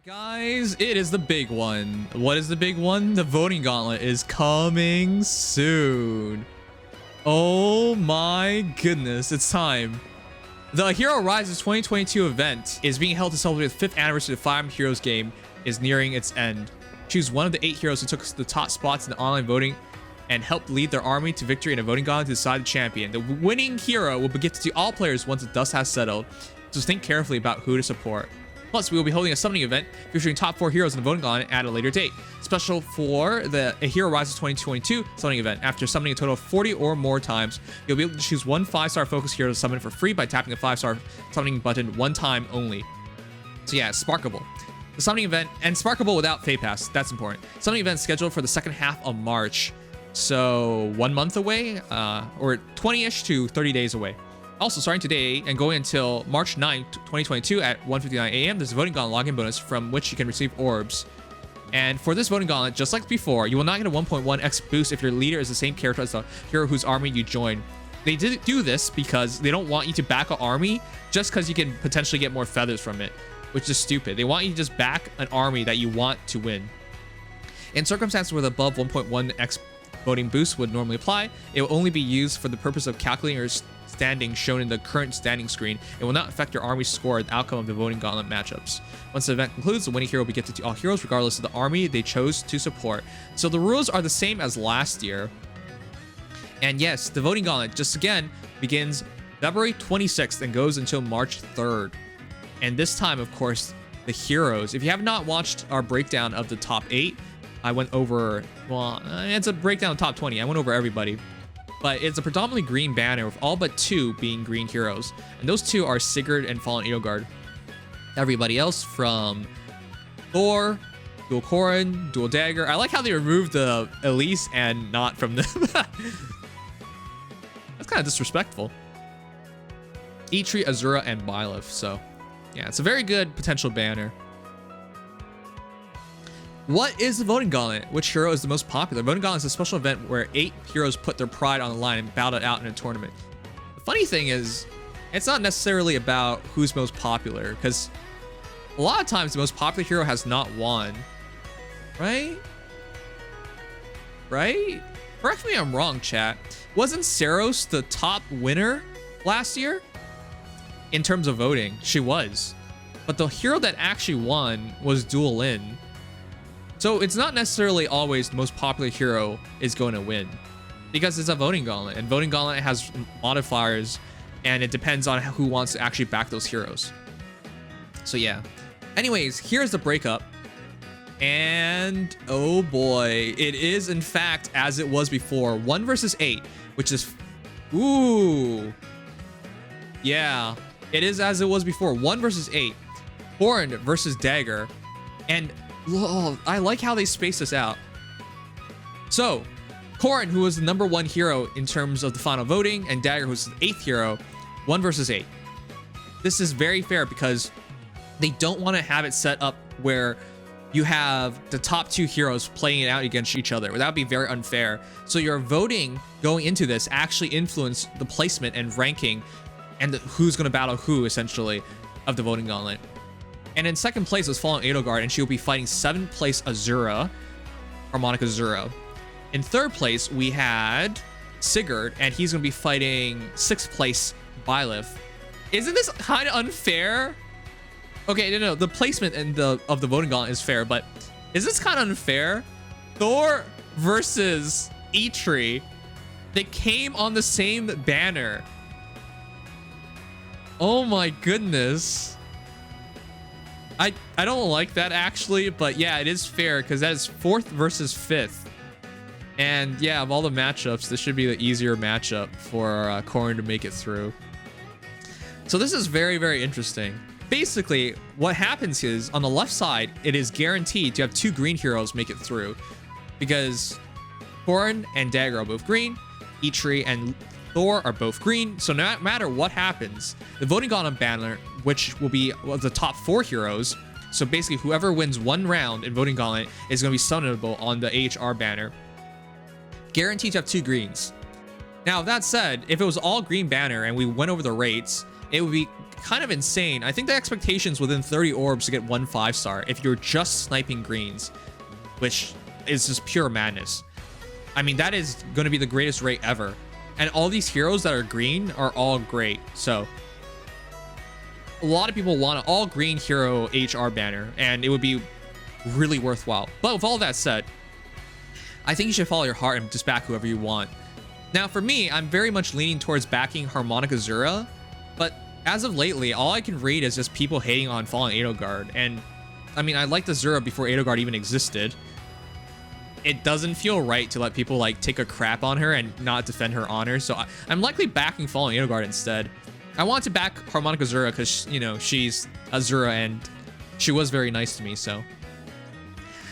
Guys, it is the big one. What is the big one? The Voting Gauntlet is coming soon. Oh my goodness, it's time. The Hero Rises 2022 event is being held to celebrate the 5th anniversary of the Fire Emblem Heroes game is nearing its end. Choose one of the 8 heroes who took the top spots in the online voting and helped lead their army to victory in a voting gauntlet to decide the champion. The winning hero will be gifted to all players once the dust has settled, so think carefully about who to support. Plus, we will be holding a summoning event featuring top 4 heroes in the voting gauntlet at a later date. Special for the Hero Rises 2022 summoning event. After summoning a total of 40 or more times, you'll be able to choose one 5-star focus hero to summon for free by tapping the 5-star summoning button one time only. So yeah, Sparkable. The summoning event, and Sparkable without Fate Pass, that's important. Summoning event scheduled for the second half of March. So 1 month away, or 20-ish to 30 days away. Also, starting today and going until March 9th, 2022 at 1:59 a.m., there's a voting gauntlet login bonus from which you can receive orbs. And for this voting gauntlet, just like before, you will not get a 1.1x boost if your leader is the same character as the hero whose army you join. They did do this because they don't want you to back an army just because you can potentially get more feathers from it, which is stupid. They want you to just back an army that you want to win. In circumstances where the above 1.1x voting boost would normally apply, it will only be used for the purpose of calculating your standing shown in the current standing screen. It will not affect your army's score or the outcome of the voting gauntlet matchups. Once the event concludes, the winning hero will be gifted to all heroes regardless of the army they chose to support. So the rules are the same as last year. And yes, the voting gauntlet, just again, begins February 26th and goes until March 3rd. And this time, of course, the heroes. If you have not watched our breakdown of the top 8, I went over, well, it's a breakdown of top 20. I went over everybody. But it's a predominantly green banner with all but 2 being green heroes. And those 2 are Sigurd and Fallen Edelgard. Everybody else from Thorr, Duo Corrin, Duo Dagr. I like how they removed the Elise and not from them. That's kind of disrespectful. Eitri, Azura, and Byleth. So yeah, it's a very good potential banner. What is the Voting Gauntlet? Which hero is the most popular? Voting Gauntlet is a special event where 8 heroes put their pride on the line and battle it out in a tournament. The funny thing is, it's not necessarily about who's most popular, because a lot of times the most popular hero has not won. Right? Right? Correct me if I'm wrong, chat. Wasn't Saros the top winner last year? In terms of voting, she was. But the hero that actually won was Duo Corrin. So it's not necessarily always the most popular hero is going to win, because it's a voting gauntlet, and voting gauntlet has modifiers, and it depends on who wants to actually back those heroes. So yeah. Anyways, here's the breakup. And oh boy, it is in fact as it was before, 1 versus 8, which is, ooh. Yeah, it is as it was before, 1 versus 8. Corrin versus Dagr. And oh, I like how they space this out. So, Corrin, who was the #1 hero in terms of the final voting, and Dagr, who's the 8th hero, 1 versus 8. This is very fair because they don't want to have it set up where you have the top 2 heroes playing it out against each other. That would be very unfair. So your voting going into this actually influenced the placement and ranking and who's going to battle who, essentially, of the voting gauntlet. And in second place was Fallen Edelgard, and she will be fighting 7th place Azura, Harmonic Azura. In third place, we had Sigurd, and he's going to be fighting 6th place Byleth. Isn't this kind of unfair? Okay, no, the placement of the voting gauntlet is fair, but is this kind of unfair? Thorr versus Eitri. They came on the same banner. Oh my goodness. I don't like that actually, but yeah, it is fair because that is 4th versus 5th. And yeah, of all the matchups, this should be the easier matchup for Corrin to make it through. So this is very, very interesting. Basically, what happens is on the left side, it is guaranteed to have 2 green heroes make it through because Corrin and Dagr are both green, Eitri and Thorr are both green, so no matter what happens, the voting gauntlet banner, which will be the top 4 heroes, so basically whoever wins 1 round in voting gauntlet is going to be summonable on the AHR banner, guaranteed to have 2 greens. Now that said, if it was all green banner and we went over the rates, it would be kind of insane. I think the expectations within 30 orbs to get 1 5-star if you're just sniping greens, which is just pure madness. I mean, that is going to be the greatest rate ever. And all these heroes that are green are all great. So a lot of people want an all green hero HR banner, and it would be really worthwhile. But with all that said, I think you should follow your heart and just back whoever you want. Now, for me, I'm very much leaning towards backing Harmonic Azura, but as of lately, all I can read is just people hating on Fallen Edelgard. And I mean, I liked Azura before Edelgard even existed. It doesn't feel right to let people like take a crap on her and not defend her honor. So I'm likely backing Fallen Edelgard instead. I want to back Harmonic Azura because, you know, she's Azura and she was very nice to me. So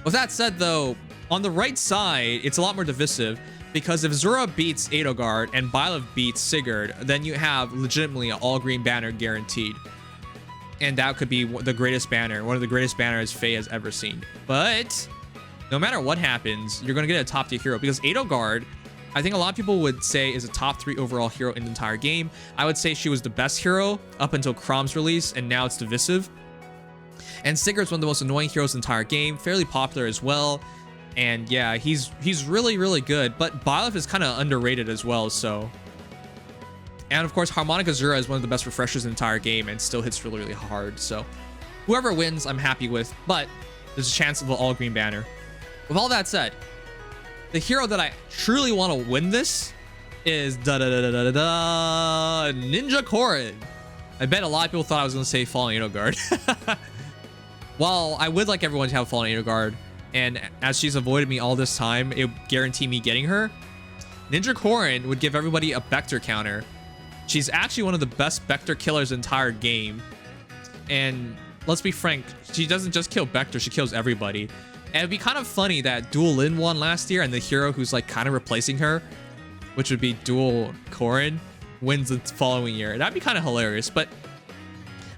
with that said, though, on the right side, it's a lot more divisive because if Azura beats Edelgard and Byleth beats Sigurd, then you have legitimately an all green banner guaranteed. And that could be the greatest banner, one of the greatest banners FEH has ever seen. But no matter what happens, you're going to get a top tier hero because Edelgard, I think a lot of people would say is a top 3 overall hero in the entire game. I would say she was the best hero up until Chrom's release, and now it's divisive. And Sigurd's one of the most annoying heroes in the entire game, fairly popular as well. And yeah, he's really, really good, but Byleth is kind of underrated as well, so. And of course, Harmonic Azura is one of the best refreshers in the entire game and still hits really, really hard. So whoever wins, I'm happy with, but there's a chance of an all green banner. With all that said, the hero that I truly want to win this is Ninja Corrin. I bet a lot of people thought I was going to say Fallen Edelgard. While I would like everyone to have Fallen Edelgard, and as she's avoided me all this time, it would guarantee me getting her. Ninja Corrin would give everybody a Vector counter. She's actually one of the best Vector killers in the entire game. And let's be frank, she doesn't just kill Vector, she kills everybody. And it'd be kind of funny that Duo Lin won last year and the hero who's like kind of replacing her, which would be Duo Corrin, wins the following year. That'd be kind of hilarious, but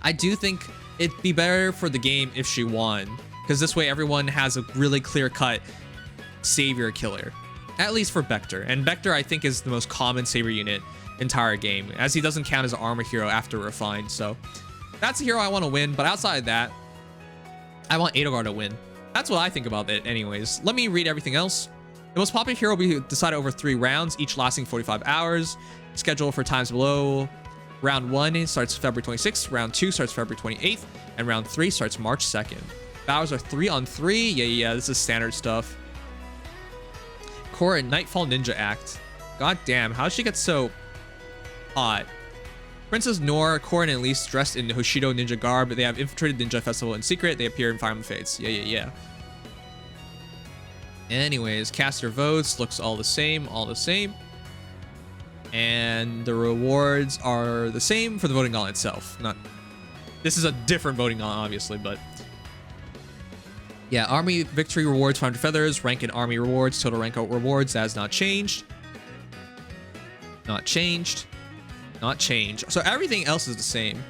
I do think it'd be better for the game if she won, because this way everyone has a really clear-cut savior killer, at least for Vector. And Vector, I think, is the most common savior unit entire game, as he doesn't count as an armor hero after refined. So that's the hero I want to win, but outside of that, I want Edelgard to win. That's what I think about it anyways. Let me read everything else. The most popular hero will be decided over 3 rounds, each lasting 45 hours. Schedule for times below. Round 1 starts February 26th, round 2 starts February 28th, and round 3 starts March 2nd. Battles are 3-on-3. Yeah, this is standard stuff. Corrin, Nightfall Ninja Act. God damn, how did she get so hot? Princess Noor, Corrin, and Elise dressed in Hoshido ninja garb. They have infiltrated Ninja Festival in secret. They appear in Fire Emblem Fates. Yeah. Anyways, cast your votes. Looks all the same. And the rewards are the same for the Voting Gauntlet itself. This is a different Voting Gauntlet, obviously, but yeah, Army Victory rewards 500 feathers. Rank and Army rewards. Total rank out rewards. That has not changed. So everything else is the same.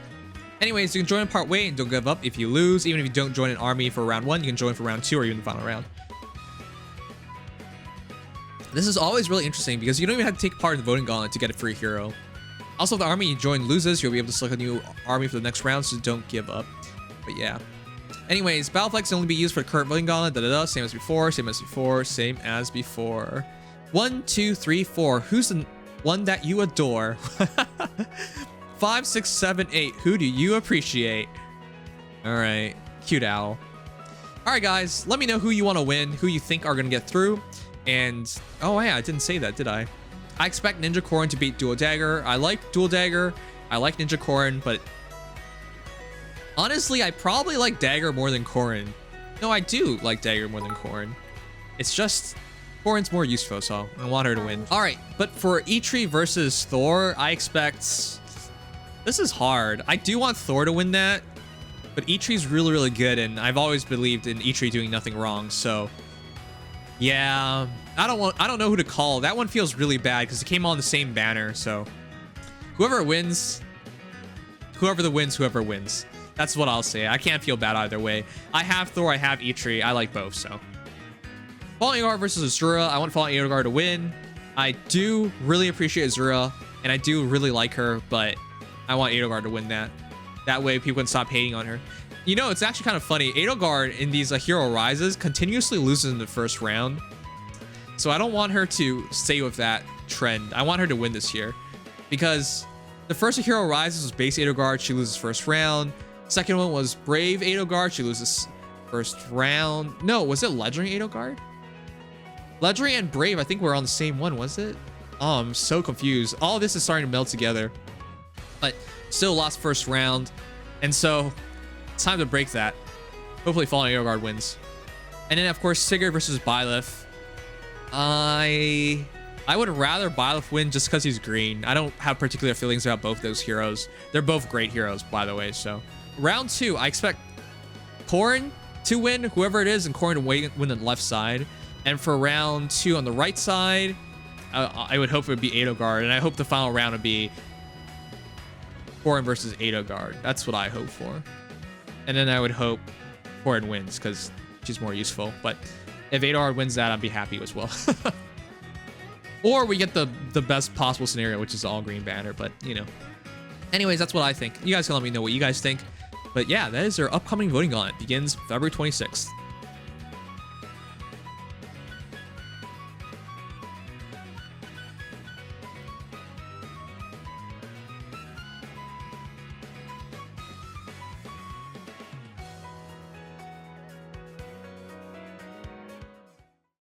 Anyways, you can join in part way and don't give up if you lose. Even if you don't join an army for round 1, you can join for round 2 or even the final round. This is always really interesting because you don't even have to take part in the Voting Gauntlet to get a free hero. Also, if the army you join loses, you'll be able to select a new army for the next round, so don't give up. But yeah. Anyways, Battle Flags can only be used for the current Voting Gauntlet. Same as before. 1, 2, 3, 4. Who's the one that you adore? 5, 6, 7, 8. Who do you appreciate? Alright. Cute owl. Alright, guys. Let me know who you want to win, who you think are going to get through. And, oh yeah, I didn't say that, did I? I expect Ninja Corrin to beat Duo Dagr. I like Duo Dagr. I like Ninja Corrin, but honestly, I probably like Dagr more than Corrin. No, I do like Dagr more than Corrin. It's just Corrin's more useful, so I want her to win. All right, but for Eitri versus Thorr, I expect... This is hard. I do want Thorr to win that, but Eitri's really, really good, and I've always believed in Eitri doing nothing wrong, so yeah, I don't know who to call. That one feels really bad because it came on the same banner, so whoever wins. That's what I'll say. I can't feel bad either way. I have Thorr, I have Eitri. I like both, so. Fallen Edelgard versus Azura. I want Fallen Edelgard to win. I do really appreciate Azura, and I do really like her, but I want Edelgard to win that. That way people can stop hating on her. You know, it's actually kind of funny. Edelgard in these Hero Rises continuously loses in the first round. So I don't want her to stay with that trend. I want her to win this year. Because the first Hero Rises was base Edelgard. She loses first round. Second one was Brave Edelgard. She loses first round. No, was it Legendary Edelgard? Legendary and Brave, I think we're on the same one, was it? Oh, I'm so confused. All this is starting to meld together. But still lost first round. And so it's time to break that. Hopefully Fallen Edelgard wins. And then, of course, Sigurd versus Byleth. I would rather Byleth win just because he's green. I don't have particular feelings about both those heroes. They're both great heroes, by the way. So round 2, I expect Corrin to win, whoever it is, and Corrin to win the left side. And for round 2 on the right side, I would hope it would be Edelgard. And I hope the final round would be Corrin versus Edelgard. That's what I hope for. And then I would hope Corrin wins because she's more useful. But if Edelgard wins that, I'd be happy as well. Or we get the best possible scenario, which is all green banner. But, you know. Anyways, that's what I think. You guys can let me know what you guys think. But yeah, that is our upcoming Voting Gauntlet. Begins February 26th.